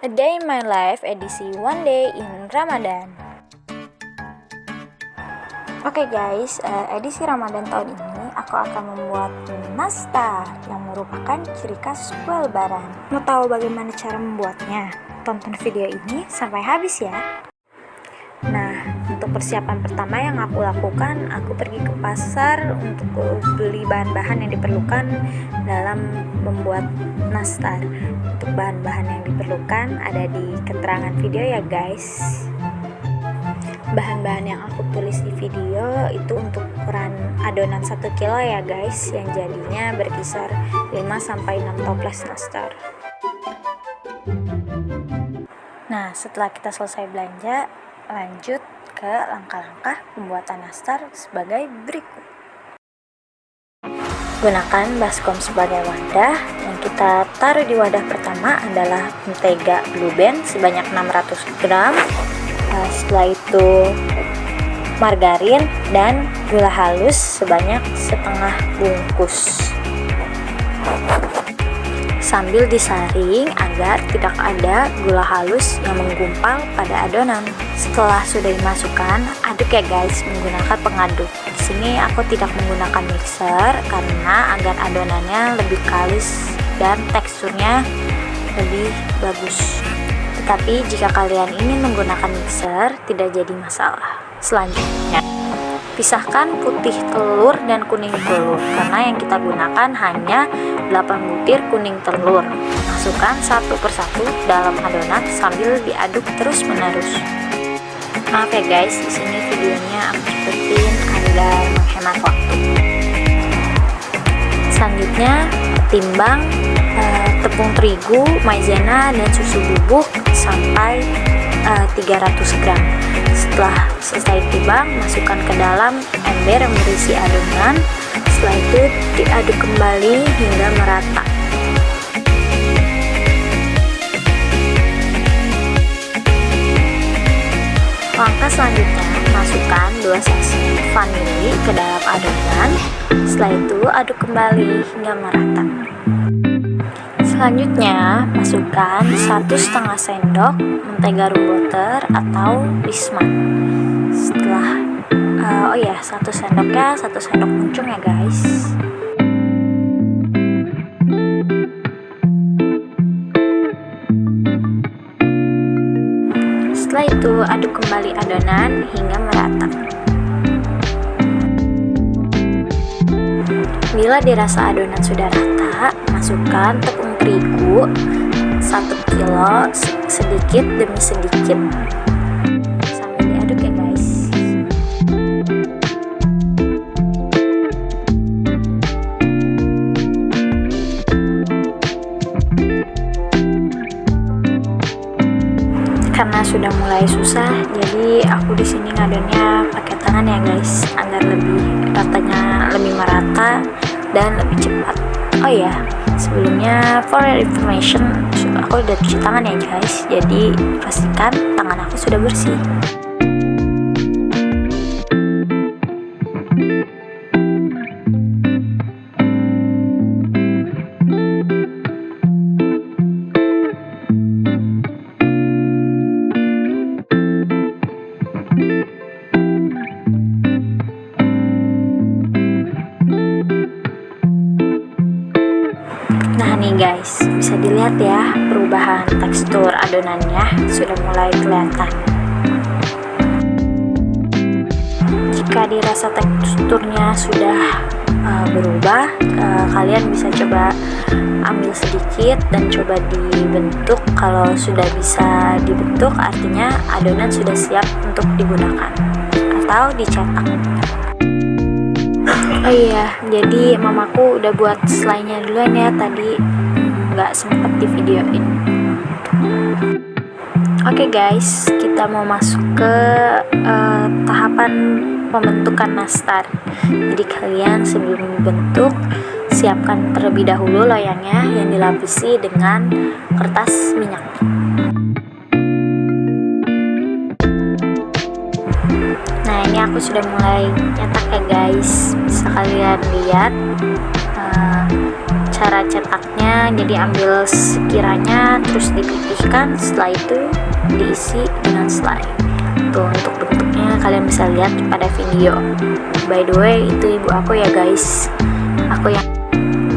A Day in My Life edisi One Day in Ramadan. Oke guys, edisi Ramadan tahun ini aku akan membuat nastar yang merupakan ciri khas kue lebaran. Mau tahu bagaimana cara membuatnya? Tonton video ini sampai habis ya. Nah, untuk persiapan pertama yang aku lakukan, aku pergi ke pasar untuk beli bahan-bahan yang diperlukan dalam membuat nastar. Untuk bahan-bahan yang diperlukan ada di keterangan video ya guys. Bahan-bahan yang aku tulis di video itu untuk ukuran adonan 1 kilo ya guys, yang jadinya berkisar 5-6 toples nastar. Nah, setelah kita selesai belanja, lanjut ke langkah-langkah pembuatan nastar sebagai berikut. Gunakan baskom sebagai wadah. Yang kita taruh di wadah pertama adalah mentega Blue Band sebanyak 600 gram. Setelah itu margarin dan gula halus sebanyak setengah bungkus. Sambil disaring agar tidak ada gula halus yang menggumpal pada adonan. Setelah sudah dimasukkan, aduk ya guys menggunakan pengaduk. Di sini aku tidak menggunakan mixer karena agar adonannya lebih kalis dan teksturnya lebih bagus. Tetapi jika kalian ingin menggunakan mixer, tidak jadi masalah. Selanjutnya, pisahkan putih telur dan kuning telur karena yang kita gunakan hanya 8 butir kuning telur. Masukkan satu persatu dalam adonan sambil diaduk terus-menerus. Maaf ya guys, di sini videonya aku cepetin agar menghemat waktu. Selanjutnya, timbang tepung terigu, maizena dan susu bubuk sampai 300 gram. Setelah selesai timbang, masukkan ke dalam ember yang berisi adonan. Setelah itu diaduk kembali hingga merata. Langkah selanjutnya, masukkan 2 sachet vanili ke dalam adonan. Setelah itu aduk kembali hingga merata. Selanjutnya, masukkan 1,5 sendok mentega room butter atau Bisman. Setelah 1 sendoknya 1 sendok muncung ya guys. Setelah itu aduk kembali adonan hingga merata. Bila dirasa adonan sudah rata, masukkan tepung terigu 1 kilo sedikit demi sedikit sambil diaduk ya guys. Karena sudah mulai susah, jadi aku di sini ngadonnya pakai tangan ya guys, agar ratanya lebih merata dan lebih cepat. Oh ya, sebelumnya for your information, aku udah cuci tangan ya guys, jadi pastikan tangan aku sudah bersih. Nih guys, bisa dilihat ya perubahan tekstur adonannya sudah mulai kelihatan. Jika dirasa teksturnya sudah berubah, kalian bisa coba ambil sedikit dan coba dibentuk. Kalau sudah bisa dibentuk, artinya adonan sudah siap untuk digunakan atau dicetak. Oh iya, jadi mamaku udah buat selainya duluan ya, tadi nggak sempet di videoin. Oke guys, kita mau masuk ke tahapan pembentukan nastar. Jadi kalian sebelum membentuk, siapkan terlebih dahulu loyangnya yang dilapisi dengan kertas minyak. Nah, ini aku sudah mulai nyetak ya guys, bisa kalian lihat cara cetaknya. Jadi ambil sekiranya terus dipipihkan, setelah itu diisi dengan slime. Tuh untuk bentuknya kalian bisa lihat pada video. By the way, itu ibu aku ya guys.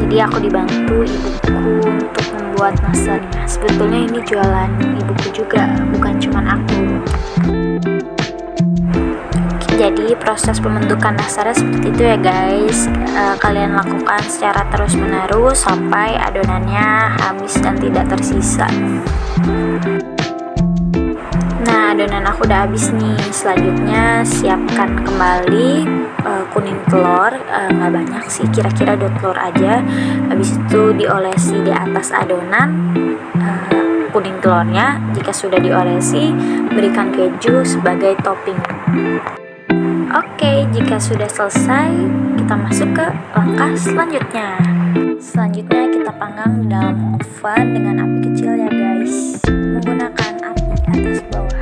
Jadi aku dibantu ibuku untuk membuat nastarnya. Sebetulnya ini jualan ibuku juga, bukan cuma aku. Jadi proses pembentukan nastarnya seperti itu ya guys. Kalian lakukan secara terus menerus sampai adonannya habis dan tidak tersisa. Nah, adonan aku udah habis nih. Selanjutnya siapkan kembali kuning telur, nggak banyak sih, kira-kira 2 telur aja. Habis itu diolesi di atas adonan kuning telurnya. Jika sudah diolesi, berikan keju sebagai topping. Oke, jika sudah selesai, kita masuk ke langkah selanjutnya. Selanjutnya kita panggang dalam oven dengan api kecil ya guys, menggunakan api atas bawah.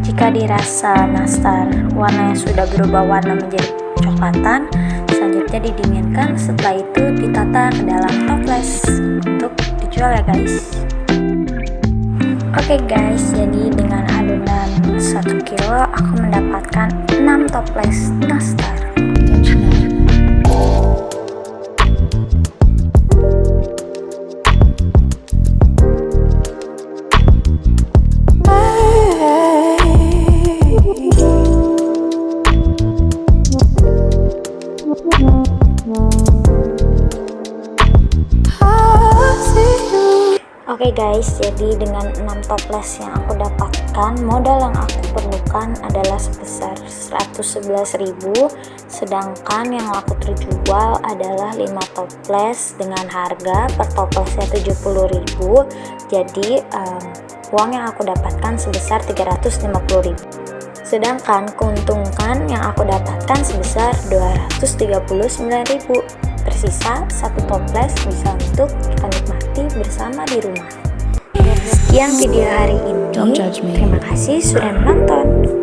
Jika dirasa nastar warnanya sudah berubah warna menjadi coklatan, selanjutnya didinginkan. Setelah itu ditata ke dalam toples untuk dijual ya guys. Oke guys, jadi dengan adonan 1 kilo aku mendapatkan 6 toples nastar. Oke guys, jadi dengan 6 toples yang aku dapatkan, modal yang aku perlukan adalah sebesar 111.000, sedangkan yang aku terjual adalah 5 toples dengan harga per toplesnya 70.000. Jadi uang yang aku dapatkan sebesar 350.000. Sedangkan keuntungan yang aku dapatkan sebesar 239.000. Tersisa 1 toples bisa untuk kita nikmati bersama di rumah. Sekian video hari ini. Terima kasih sudah menonton.